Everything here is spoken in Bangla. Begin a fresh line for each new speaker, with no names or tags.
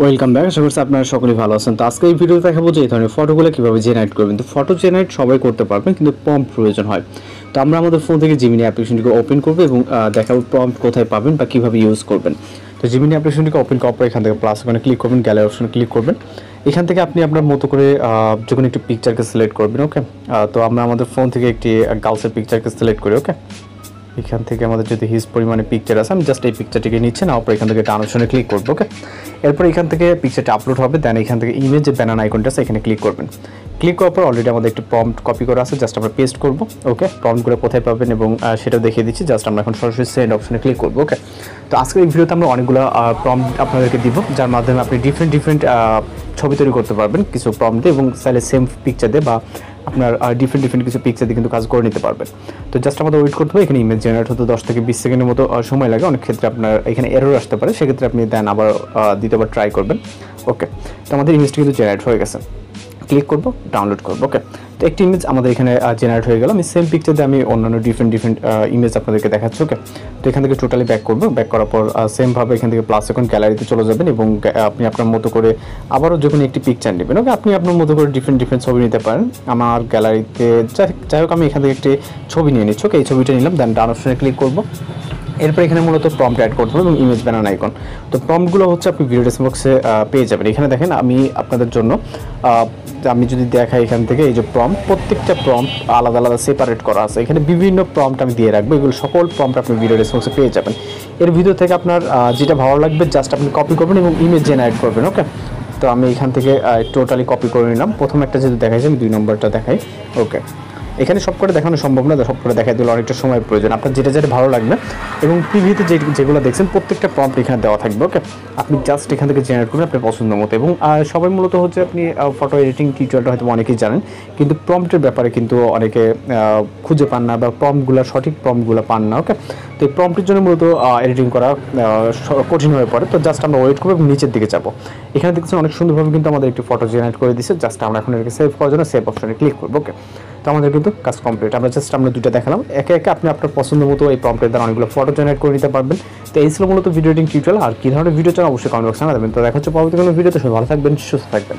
Welcome back. আশা করছি আপনারা সকলেই ভালো আছেন। তো আজকে এই ভিডিওতে দেখাবো যে এই ধরনের ফটোগুলো কীভাবে জেনারেট করবেন। তো ফটো জেনারেট সবাই করতে পারবেন, কিন্তু প্রম্পট প্রয়োজন হয়। তো আমরা আমাদের ফোন থেকে জিমিনি অ্যাপ্লিকেশনটিকে ওপেন করবো এবং দেখাবো প্রম্পট কোথায় পাবেন বা কীভাবে ইউজ করবেন। তো জিমিনি অ্যাপ্লিকেশনটিকে ওপেন করার পর এখান থেকে প্লাস ওখানে ক্লিক করবেন, গ্যালারি অপশনে ক্লিক করবেন। এখান থেকে আপনি আপনার মতো করে যে কোনো একটি পিকচারকে সিলেক্ট করবেন। ওকে, তো আমরা আমাদের ফোন থেকে একটি গার্লসের পিকচারকে সিলেক্ট করি। ওকে, এখান থেকে আমাদের যদি হিউজ পরিমাণে পিকচার আছে, আমি জাস্ট এই পিকচারটিকে নিচ্ছি, না অপর এখান থেকে ডান অপশনে ক্লিক করবো। ওকে, এরপর এখান থেকে পিকচারটা আপলোড হবে, দেন এখান থেকে ইমেজ যে ব্যানার আইকনটা আছে এখানে ক্লিক করবেন। ক্লিক করার পর অলরেডি আমাদের একটু প্রম্পট কপি করা আছে, জাস্ট আমরা পেস্ট করবো। ওকে, প্রম্পটগুলো কোথায় পাবেন এবং সেটাও দেখিয়ে দিচ্ছি। জাস্ট আমরা এখন সরাসরি সেন্ড অপশনে ক্লিক করবো। ওকে, তো আজকের এই ভিডিওতে আমরা অনেকগুলো প্রম্পট আপনাদেরকে দিব, যার মাধ্যমে আপনি ডিফারেন্ট ছবি তৈরি করতে পারবেন কিছু প্রম্পট দিয়ে, এবং চাইলে সেম পিকচার দিয়ে বা আপনার ডিফারেন্ট কিছু পিকচার দিয়ে কিন্তু কাজ করে নিতে পারবেন। তো জাস্ট আমাদের ওয়েট করতে হবে। এখানে ইমেজ জেনারেট হতে 10 থেকে 20 সেকেন্ডের মতো সময় লাগে। অনেক ক্ষেত্রে আপনার এখানে এরর আসতে পারে, সেক্ষেত্রে আপনি দেন আবার দ্বিতীয়বার ট্রাই করবেন। ওকে, তো আমাদের ইমেজটি কিন্তু জেনারেট হয়ে গেছে। ক্লিক করবো, ডাউনলোড করবো। ওকে, তো একটি ইমেজ আমাদের এখানে জেনারেট হয়ে গেল। আমি সেম পিকচার দিয়ে আমি অন্যান্য ডিফারেন্ট ইমেজ আপনাদেরকে দেখাচ্ছি। ওকে, তো এখান থেকে টোটালি ব্যাক করবো। ব্যাক করার পর সেমভাবে এখান থেকে প্লাস এখন গ্যালারিতে চলে যাবেন এবং আপনি আপনার মতো করে আবারও যখন একটি পিকচার নেবেন। ওকে, আপনি আপনার মতো করে ডিফারেন্ট ছবি নিতে পারেন। আমার গ্যালারিতে যাই হোক আমি এখান থেকে একটি ছবি নিয়ে নিচ্ছি। ওকে, এই ছবিটা নিলাম, দেন ডান অপশনে ক্লিক করবো। এরপর এখানে মূলত প্রম্পট অ্যাড করতে হবে এবং ইমেজ ব্যানার আইকন। তো প্রম্পটগুলো হচ্ছে আপনি ভিডিও ডেসক্রিপশনে পেয়ে যাবেন। এখানে দেখেন আমি আপনাদের জন্য আমি যদি দেখাই এখান থেকে, এই যে প্রম্পট, প্রত্যেকটা প্রম্পট আলাদা আলাদা সেপারেট করা আছে। এখানে বিভিন্ন প্রম্পট আমি দিয়ে রাখবো, এগুলো সকল প্রম্পট আপনি ভিডিও ডেসক্রিপশনে পেয়ে যাবেন। এর ভিডিও থেকে আপনার যেটা ভালো লাগবে জাস্ট আপনি কপি করবেন এবং ইমেজ জেনারেট করবেন। ওকে, তো আমি এখান থেকে টোটালি কপি করে নিলাম। প্রথম একটা যেহেতু দেখাইছি, আমি 2 নম্বরটা দেখাই। ওকে, এখানে সব করে দেখানো সম্ভব না, সব করে দেখাই দিলে অনেকটা সময় প্রয়োজন। আপনার যেটা ভালো লাগবে এবং প্রিভিউতে যেগুলো দেখছেন প্রত্যেকটা প্রম্পট এখানে দেওয়া থাকবে। ওকে, আপনি জাস্ট এখান থেকে জেনারেট করবেন আপনার পছন্দ মতো। এবং সবাই মূলত হচ্ছে আপনি ফটো এডিটিং টিউটোরিয়ালটা হয়তো অনেকেই জানেন, কিন্তু প্রম্পটের ব্যাপারে কিন্তু অনেকে খুঁজে পান না বা সঠিক প্রম্পটগুলো পান না। ওকে, তো এই প্রম্পটের জন্য মূলত এডিটিং করা কঠিন হয়ে পড়ে। তো জাস্ট আমরা ওয়েট করবো এবং নিচের দিকে যাবো। এখানে দেখছেন অনেক সুন্দরভাবে কিন্তু আমাদের একটি ফটো জেনারেট করে দিচ্ছে। জাস্ট আমরা এখন এটাকে সেভ করার জন্য সেভ অপশনে ক্লিক করবো। ওকে, তো আমাদের কিন্তু কাজ কমপ্লিট। আমরা দুটো দেখালাম। একে একে আপনি আপনার পছন্দ মতো এই প্রম্পটের দ্বারা অনেকগুলো ফটো জেনারেট করে নিতে পারবেন। তো এই ছিল মূলত ভিডিও এডিটিং টিউটোরিয়াল। আর কী ধরনের ভিডিও চান অবশ্যই কমেন্ট বক্সে জানাবেন। তো দেখা হচ্ছে পরবর্তী কোনো ভিডিওতে। সবাই ভালো থাকবেন, সুস্থ থাকবেন।